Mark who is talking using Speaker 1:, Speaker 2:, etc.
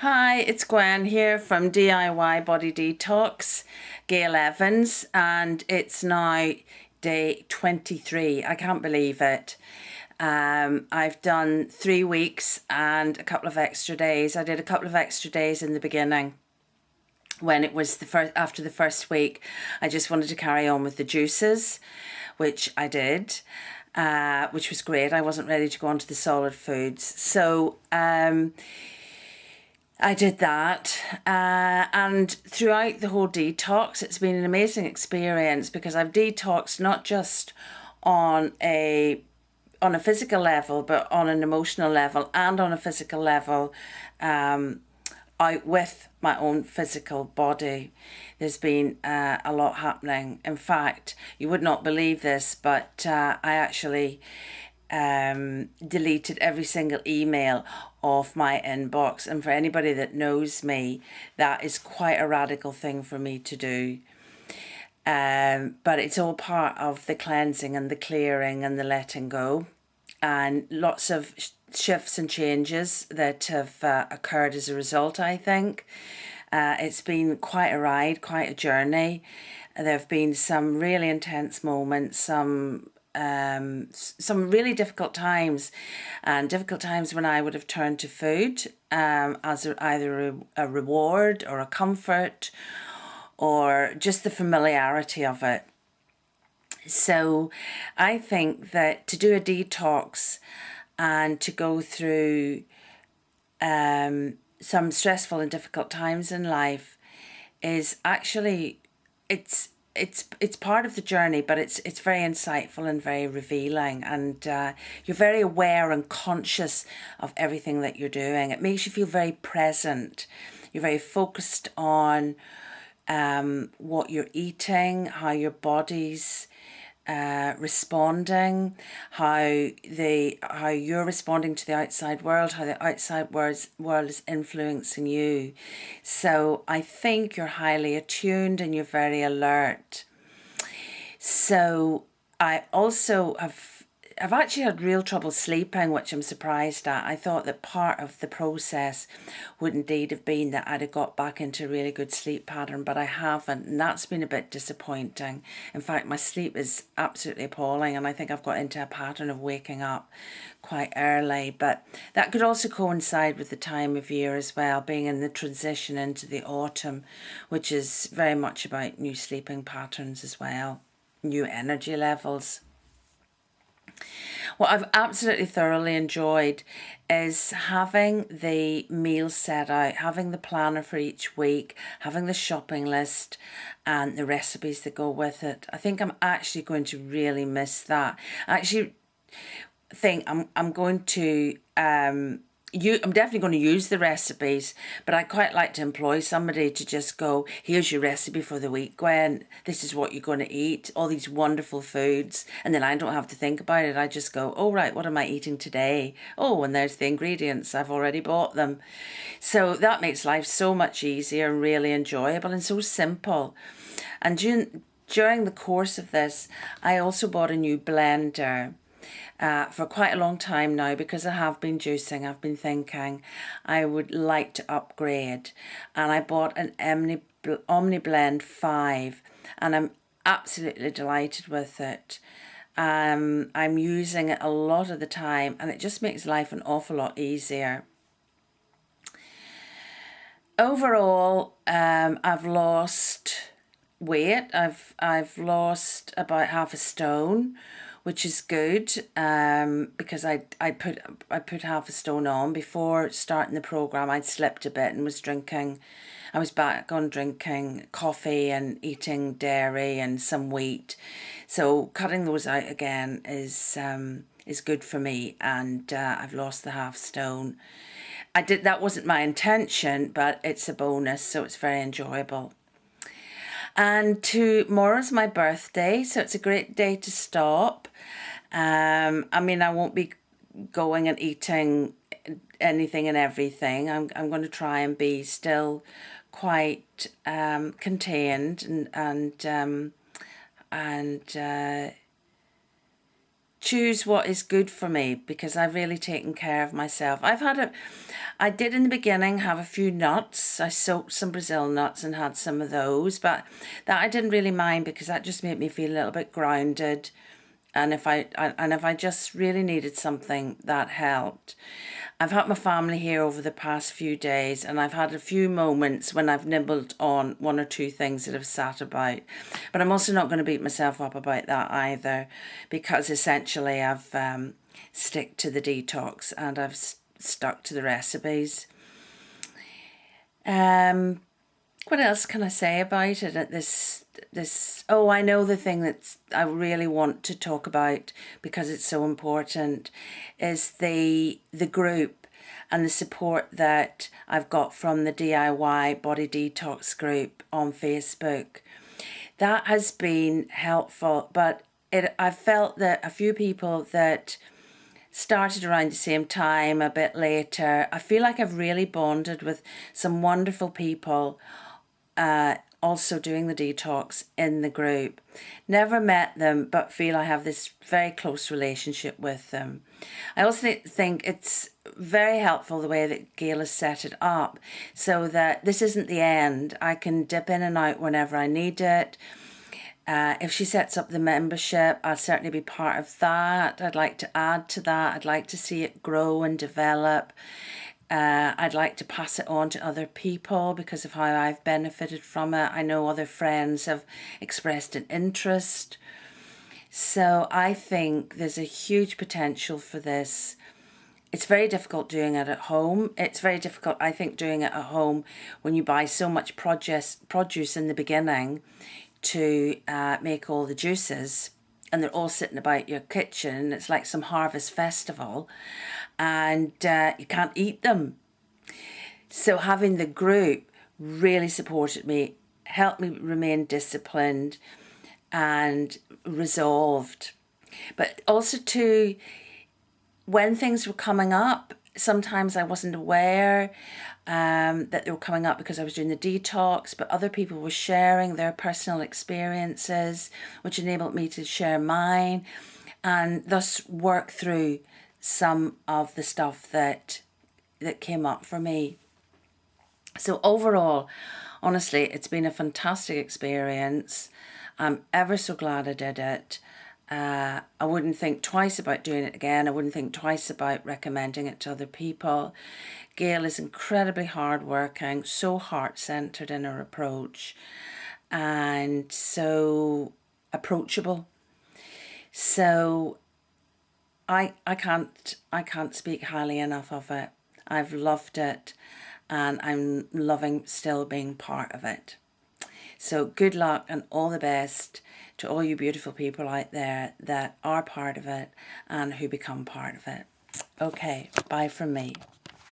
Speaker 1: Hi, it's Gwen here from DIY Body Detox, Gail Evans, and it's now day 23. I can't believe it. I've done 3 weeks and a couple of extra days. I did a couple of extra days in the beginning when it was the first after the first week. I just wanted to carry on with the juices, which I did. Which was great. I wasn't ready to go on to the solid foods. So I did that, and throughout the whole detox, it's been an amazing experience because I've detoxed not just on a on a physical level, but on an emotional level and on a physical level, out with my own physical body. There's been a lot happening. In fact, you would not believe this, but I actually deleted every single email off my inbox. And for anybody that knows me, that is quite a radical thing for me to do. But it's all part of the cleansing and the clearing and the letting go. And lots of shifts and changes that have occurred as a result, I think. It's been quite a ride, quite a journey. There have been some really intense moments, some really difficult times, and difficult times when I would have turned to food as either a reward or a comfort or just the familiarity of it. So I think that to do a detox and to go through some stressful and difficult times in life is actually it's part of the journey, but it's very insightful and very revealing, and you're very aware and conscious of everything that you're doing. It makes you feel very present. You're very focused on what you're eating, how your body's responding, how you're responding to the outside world, how the outside world is influencing you. So I think you're highly attuned and you're very alert. So I also I've actually had real trouble sleeping, which I'm surprised at. I thought that part of the process would indeed have been that I'd have got back into a really good sleep pattern, but I haven't, and that's been a bit disappointing. In fact, my sleep is absolutely appalling, and I think I've got into a pattern of waking up quite early, but that could also coincide with the time of year as well, being in the transition into the autumn, which is very much about new sleeping patterns as well, new energy levels. What I've absolutely thoroughly enjoyed is having the meals set out, having the planner for each week, having the shopping list and the recipes that go with it. I think I'm actually going to really miss that. I actually think I'm going to I'm definitely going to use the recipes, but I quite like to employ somebody to just go, here's your recipe for the week, Gwen. This is what you're going to eat, all these wonderful foods. And then I don't have to think about it. I just go, oh, right, what am I eating today? Oh, and there's the ingredients. I've already bought them. So that makes life so much easier and really enjoyable and so simple. And during the course of this, I also bought a new blender for quite a long time now, because I have been juicing. I've been thinking I would like to upgrade, and I bought an Omni Blend 5, and I'm absolutely delighted with it. I'm using it a lot of the time, and it just makes life an awful lot easier. Overall, I've lost weight. I've lost about half a stone, which is good, because I put half a stone on before starting the program. I'd slipped a bit and was drinking. I was back on drinking coffee and eating dairy and some wheat. So cutting those out again is good for me, and I've lost the half stone. That wasn't my intention, but it's a bonus, so it's very enjoyable. And tomorrow's my birthday, so it's a great day to stop. I mean, I won't be going and eating anything and everything. I'm going to try and be still quite contained and choose what is good for me, because I've really taken care of myself. I did in the beginning have a few nuts. I soaked some Brazil nuts and had some of those, but that I didn't really mind because that just made me feel a little bit grounded. And if I just really needed something, that helped. I've had my family here over the past few days, and I've had a few moments when I've nibbled on one or two things that have sat about. But I'm also not going to beat myself up about that either, because essentially I've stick to the detox and I've stuck to the recipes. What else can I say about it at this? Oh, I know the thing that I really want to talk about, because it's so important, is the group and the support that I've got from the DIY Body Detox group on Facebook. That has been helpful, but I've felt that a few people that started around the same time, a bit later, I feel like I've really bonded with some wonderful people also doing the detox in the group. Never met them, but feel I have this very close relationship with them. I also think it's very helpful the way that Gail has set it up, so that this isn't the end. I can dip in and out whenever I need it. If she sets up the membership, I'll certainly be part of that. I'd like to add to that. I'd like to see it grow and develop. I'd like to pass it on to other people because of how I've benefited from it. I know other friends have expressed an interest. So I think there's a huge potential for this. It's very difficult doing it at home. It's very difficult, I think, doing it at home when you buy so much produce in the beginning to make all the juices, and they're all sitting about your kitchen. It's like some harvest festival, and you can't eat them. So having the group really supported me, helped me remain disciplined and resolved. But also too, when things were coming up, sometimes I wasn't aware that they were coming up because I was doing the detox, but other people were sharing their personal experiences, which enabled me to share mine and thus work through some of the stuff that came up for me. So overall, honestly, it's been a fantastic experience. I'm ever so glad I did it. I wouldn't think twice about doing it again. I wouldn't think twice about recommending it to other people. Gail is incredibly hardworking, so heart-centred in her approach, and so approachable. So I can't speak highly enough of it. I've loved it, and I'm loving still being part of it. So good luck and all the best to all you beautiful people out there that are part of it and who become part of it. Okay, bye from me.